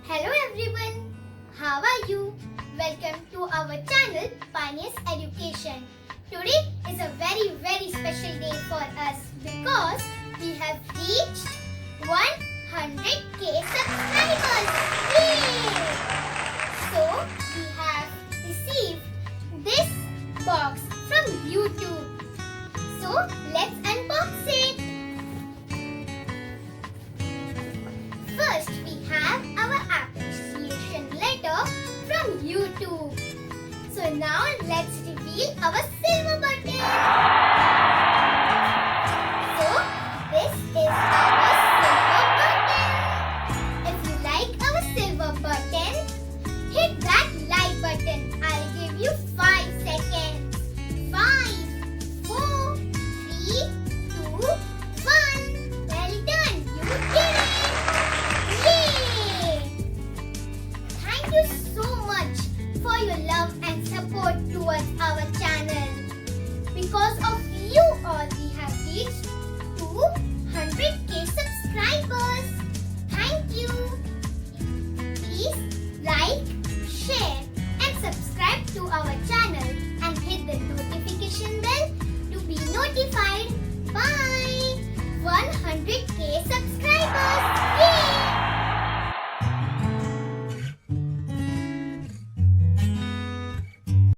Hello everyone, how are you? Welcome to our channel Pioneers Education. Today is a very special day for us because we have reached 100k subscribers. Yay! So we have received this box from YouTube. So let's unbox it. First, we have our appreciation letter from YouTube. So now let's reveal our